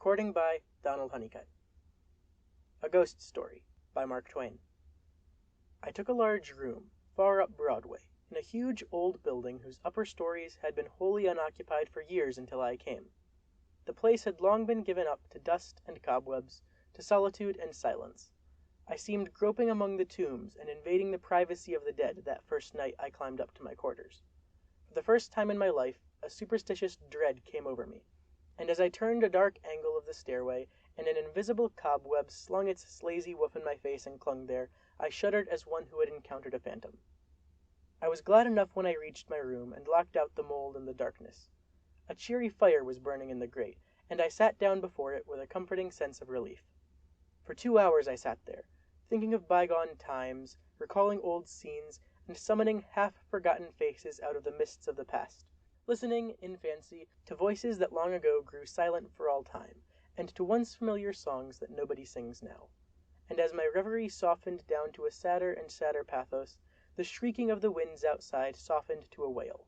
Recording by Donald Honeycutt. A Ghost Story by Mark Twain. I took a large room, far up Broadway, in a huge old building whose upper stories had been wholly unoccupied for years until I came. The place had long been given up to dust and cobwebs, to solitude and silence. I seemed groping among the tombs and invading the privacy of the dead that first night I climbed up to my quarters. For the first time in my life, a superstitious dread came over me, and as I turned a dark angle of the stairway, and an invisible cobweb slung its slazy woof in my face and clung there, I shuddered as one who had encountered a phantom. I was glad enough when I reached my room and locked out the mold and the darkness. A cheery fire was burning in the grate, and I sat down before it with a comforting sense of relief. For 2 hours I sat there, thinking of bygone times, recalling old scenes, and summoning half-forgotten faces out of the mists of the past, listening, in fancy, to voices that long ago grew silent for all time, and to once familiar songs that nobody sings now. And as my reverie softened down to a sadder and sadder pathos, the shrieking of the winds outside softened to a wail.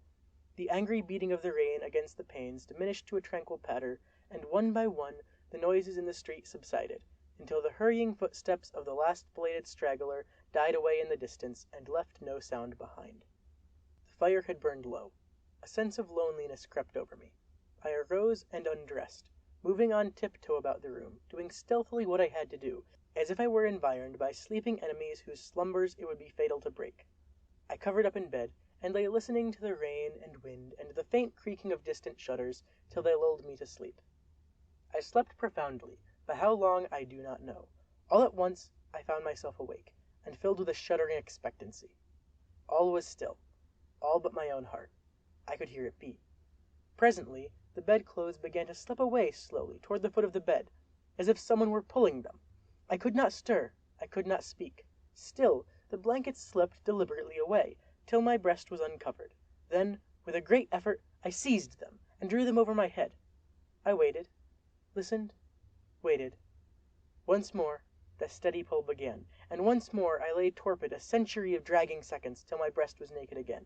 The angry beating of the rain against the panes diminished to a tranquil patter, and one by one the noises in the street subsided, until the hurrying footsteps of the last belated straggler died away in the distance and left no sound behind. The fire had burned low. A sense of loneliness crept over me. I arose and undressed, moving on tiptoe about the room, doing stealthily what I had to do, as if I were environed by sleeping enemies whose slumbers it would be fatal to break. I covered up in bed, and lay listening to the rain and wind and the faint creaking of distant shutters till they lulled me to sleep. I slept profoundly, but how long I do not know. All at once I found myself awake, and filled with a shuddering expectancy. All was still, all but my own heart. I could hear it beat. Presently the bedclothes began to slip away slowly toward the foot of the bed, as if someone were pulling them. I could not stir, I could not speak. Still the blankets slipped deliberately away, till my breast was uncovered. Then, with a great effort, I seized them, and drew them over my head. I waited, listened, waited. Once more the steady pull began, and once more I lay torpid a century of dragging seconds till my breast was naked again.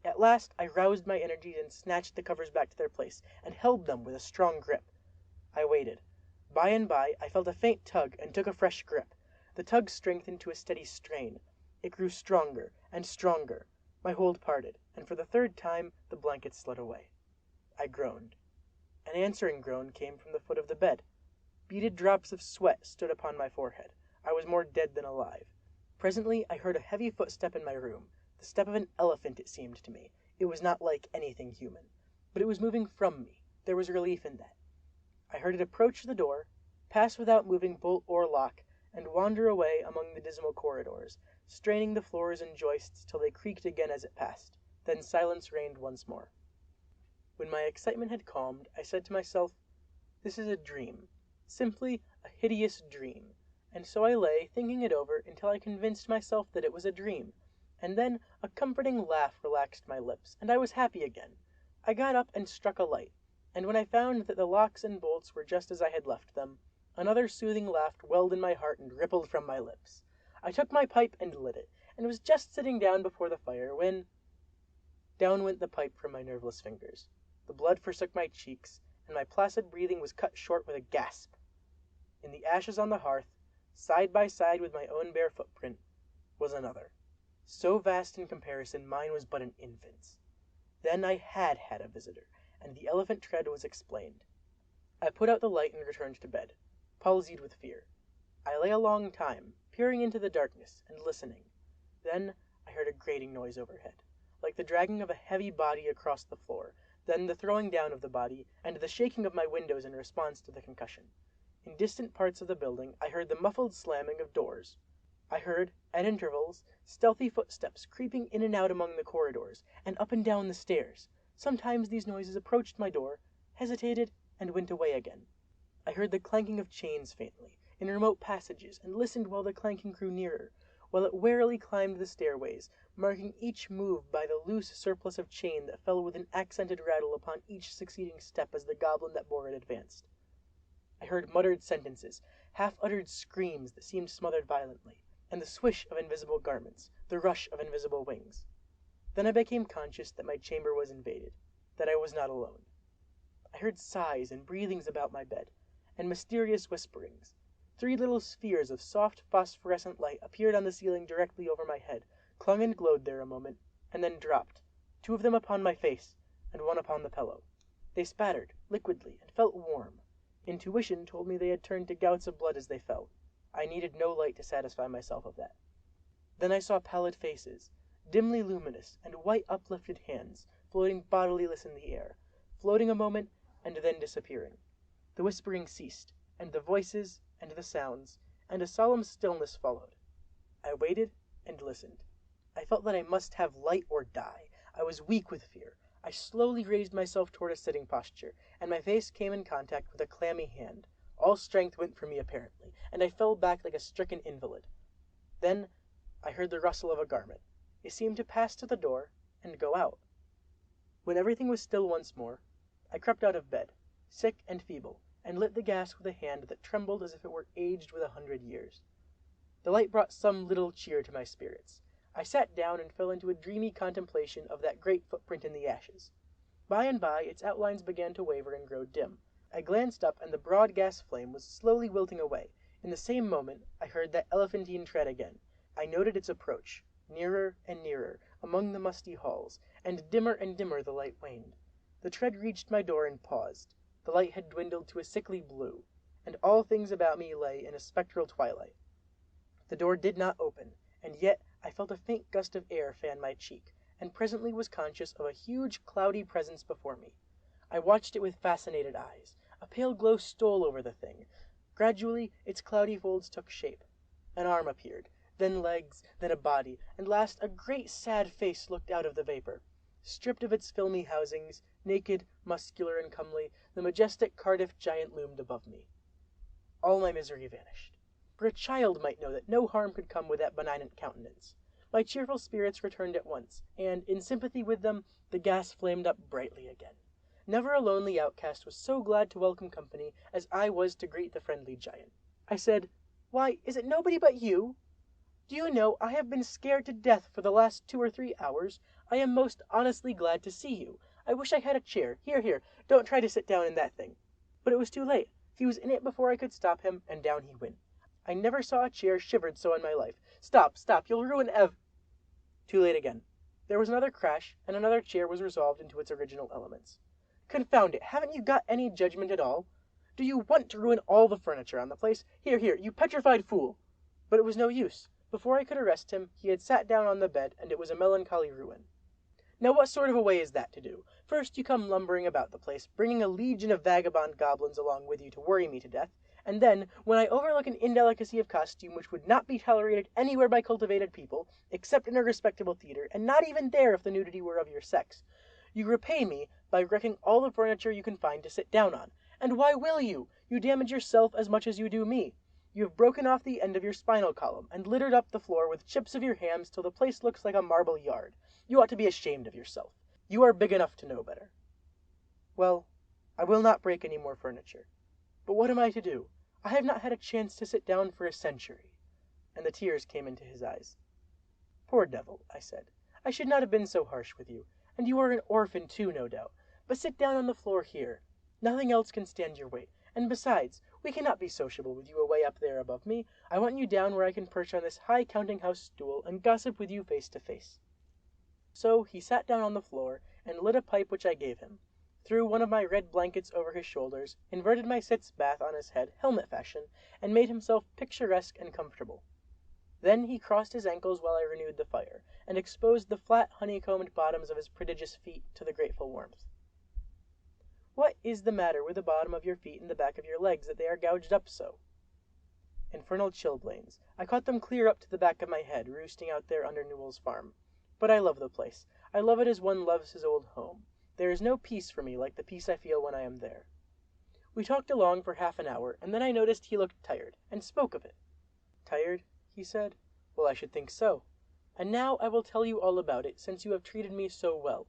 At last I roused my energies and snatched the covers back to their place, and held them with a strong grip. I waited. By and by I felt a faint tug, and took a fresh grip. The tug strengthened to a steady strain. It grew stronger and stronger. My hold parted, and for the third time the blankets slid away. I groaned. An answering groan came from the foot of the bed. Beaded drops of sweat stood upon my forehead. I was more dead than alive. Presently I heard a heavy footstep in my room. The step of an elephant, it seemed to me. It was not like anything human. But it was moving from me. There was relief in that. I heard it approach the door, pass without moving bolt or lock, and wander away among the dismal corridors, straining the floors and joists till they creaked again as it passed. Then silence reigned once more. When my excitement had calmed, I said to myself, "This is a dream. Simply a hideous dream." And so I lay, thinking it over, until I convinced myself that it was a dream. And then a comforting laugh relaxed my lips, and I was happy again. I got up and struck a light, and when I found that the locks and bolts were just as I had left them, another soothing laugh welled in my heart and rippled from my lips. I took my pipe and lit it, and was just sitting down before the fire when— Down went the pipe from my nerveless fingers. The blood forsook my cheeks, and my placid breathing was cut short with a gasp. In the ashes on the hearth, side by side with my own bare footprint, was another. So vast in comparison, mine was but an infant's. Then I had had a visitor, and the elephant tread was explained. I put out the light and returned to bed, palsied with fear. I lay a long time, peering into the darkness, and listening. Then I heard a grating noise overhead, like the dragging of a heavy body across the floor, then the throwing down of the body, and the shaking of my windows in response to the concussion. In distant parts of the building I heard the muffled slamming of doors. I heard, at intervals, stealthy footsteps creeping in and out among the corridors, and up and down the stairs. Sometimes these noises approached my door, hesitated, and went away again. I heard the clanking of chains faintly, in remote passages, and listened while the clanking grew nearer, while it warily climbed the stairways, marking each move by the loose surplus of chain that fell with an accented rattle upon each succeeding step as the goblin that bore it advanced. I heard muttered sentences, half-uttered screams that seemed smothered violently, and the swish of invisible garments, the rush of invisible wings. Then I became conscious that my chamber was invaded, that I was not alone. I heard sighs and breathings about my bed, and mysterious whisperings. 3 little spheres of soft phosphorescent light appeared on the ceiling directly over my head, clung and glowed there a moment, and then dropped, 2 of them upon my face, and 1 upon the pillow. They spattered, liquidly, and felt warm. Intuition told me they had turned to gouts of blood as they fell. I needed no light to satisfy myself of that. Then I saw pallid faces, dimly luminous, and white uplifted hands, floating bodiless in the air, floating a moment, and then disappearing. The whispering ceased, and the voices, and the sounds, and a solemn stillness followed. I waited and listened. I felt that I must have light or die. I was weak with fear. I slowly raised myself toward a sitting posture, and my face came in contact with a clammy hand. All strength went from me apparently, and I fell back like a stricken invalid. Then I heard the rustle of a garment. It seemed to pass to the door and go out. When everything was still once more, I crept out of bed, sick and feeble, and lit the gas with a hand that trembled as if it were aged with 100 years. The light brought some little cheer to my spirits. I sat down and fell into a dreamy contemplation of that great footprint in the ashes. By and by, its outlines began to waver and grow dim. I glanced up, and the broad gas flame was slowly wilting away. In the same moment, I heard that elephantine tread again. I noted its approach, nearer and nearer, among the musty halls, and dimmer the light waned. The tread reached my door and paused. The light had dwindled to a sickly blue, and all things about me lay in a spectral twilight. The door did not open, and yet I felt a faint gust of air fan my cheek, and presently was conscious of a huge, cloudy presence before me. I watched it with fascinated eyes. A pale glow stole over the thing. Gradually, its cloudy folds took shape. An arm appeared, then legs, then a body, and last a great sad face looked out of the vapor. Stripped of its filmy housings, naked, muscular, and comely, the majestic Cardiff giant loomed above me. All my misery vanished. For a child might know that no harm could come with that benignant countenance. My cheerful spirits returned at once, and, in sympathy with them, the gas flamed up brightly again. Never a lonely outcast was so glad to welcome company as I was to greet the friendly giant. I said, "Why, is it nobody but you? Do you know, I have been scared to death for the last 2 or 3 hours. I am most honestly glad to see you. I wish I had a chair. Here, don't try to sit down in that thing." But it was too late. He was in it before I could stop him, and down he went. I never saw a chair shivered so in my life. Stop, you'll ruin Too late again. There was another crash, and another chair was resolved into its original elements. Confound it, haven't you got any judgment at all? Do you want to ruin all the furniture on the place? Here, you petrified fool! But it was no use. Before I could arrest him, he had sat down on the bed, and it was a melancholy ruin. Now what sort of a way is that to do? First you come lumbering about the place, bringing a legion of vagabond goblins along with you to worry me to death, and then, when I overlook an indelicacy of costume which would not be tolerated anywhere by cultivated people, except in a respectable theatre, and not even there if the nudity were of your sex, you repay me by wrecking all the furniture you can find to sit down on. And why will you? You damage yourself as much as you do me. You have broken off the end of your spinal column, and littered up the floor with chips of your hams till the place looks like a marble yard. You ought to be ashamed of yourself. You are big enough to know better. Well, I will not break any more furniture. But what am I to do? I have not had a chance to sit down for a century. And the tears came into his eyes. Poor devil, I said. I should not have been so harsh with you. And you are an orphan too, no doubt. But sit down on the floor here. Nothing else can stand your weight. And besides, we cannot be sociable with you away up there above me. I want you down where I can perch on this high counting-house stool and gossip with you face to face. So he sat down on the floor and lit a pipe which I gave him, threw one of my red blankets over his shoulders, inverted my sitz bath on his head, helmet fashion, and made himself picturesque and comfortable. Then he crossed his ankles while I renewed the fire, and exposed the flat honeycombed bottoms of his prodigious feet to the grateful warmth. What is the matter with the bottom of your feet and the back of your legs that they are gouged up so? Infernal chilblains. I caught them clear up to the back of my head, roosting out there under Newell's farm. But I love the place. I love it as one loves his old home. There is no peace for me like the peace I feel when I am there. We talked along for half an hour, and then I noticed he looked tired, and spoke of it. Tired? He said. Well, I should think so. And now I will tell you all about it, since you have treated me so well.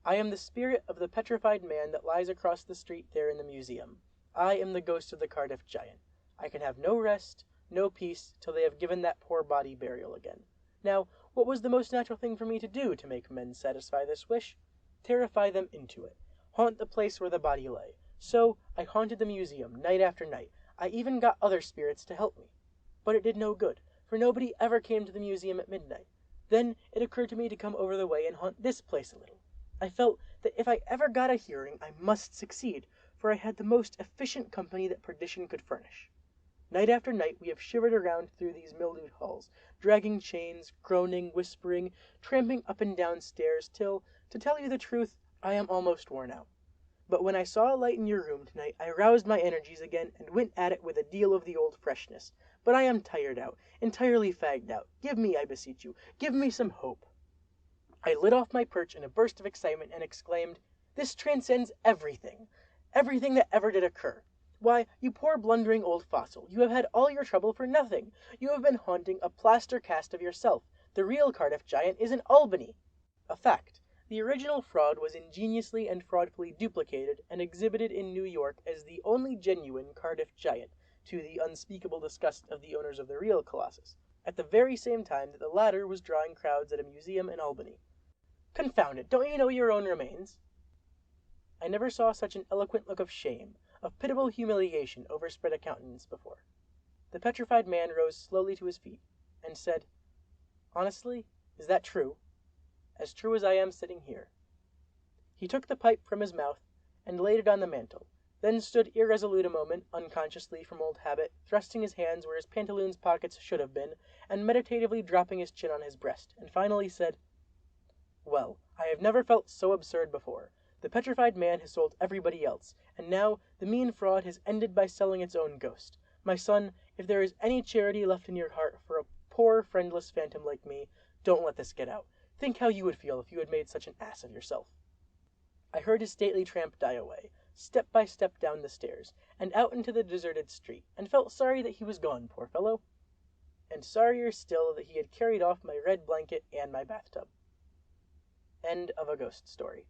I am the spirit of the petrified man that lies across the street there in the museum. I am the ghost of the Cardiff giant. I can have no rest, no peace, till they have given that poor body burial again. Now, what was the most natural thing for me to do to make men satisfy this wish? Terrify them into it. Haunt the place where the body lay. So I haunted the museum night after night. I even got other spirits to help me. But it did no good, for nobody ever came to the museum at midnight. Then it occurred to me to come over the way and haunt this place a little. I felt that if I ever got a hearing, I must succeed, for I had the most efficient company that perdition could furnish. Night after night we have shivered around through these mildewed halls, dragging chains, groaning, whispering, tramping up and down stairs, till, to tell you the truth, I am almost worn out. But when I saw a light in your room tonight, I roused my energies again, and went at it with a deal of the old freshness. But I am tired out, entirely fagged out. Give me, I beseech you, give me some hope." I lit off my perch in a burst of excitement, and exclaimed, "This transcends everything! Everything that ever did occur! Why, you poor blundering old fossil, you have had all your trouble for nothing! You have been haunting a plaster cast of yourself. The real Cardiff Giant is in Albany!" A fact. The original fraud was ingeniously and fraudfully duplicated and exhibited in New York as the only genuine Cardiff Giant, to the unspeakable disgust of the owners of the real Colossus, at the very same time that the latter was drawing crowds at a museum in Albany. Confound it, don't you know your own remains? I never saw such an eloquent look of shame, of pitiable humiliation overspread a countenance before. The petrified man rose slowly to his feet, and said, "Honestly, is that true? As true as I am sitting here." He took the pipe from his mouth, and laid it on the mantel, then stood irresolute a moment, unconsciously from old habit, thrusting his hands where his pantaloons' pockets should have been, and meditatively dropping his chin on his breast, and finally said, "Well, I have never felt so absurd before. The petrified man has sold everybody else, and now the mean fraud has ended by selling its own ghost. My son, if there is any charity left in your heart for a poor friendless phantom like me, don't let this get out. Think how you would feel if you had made such an ass of yourself." I heard his stately tramp die away, step by step down the stairs, and out into the deserted street, and felt sorry that he was gone, poor fellow, and sorrier still that he had carried off my red blanket and my bathtub. End of a ghost story.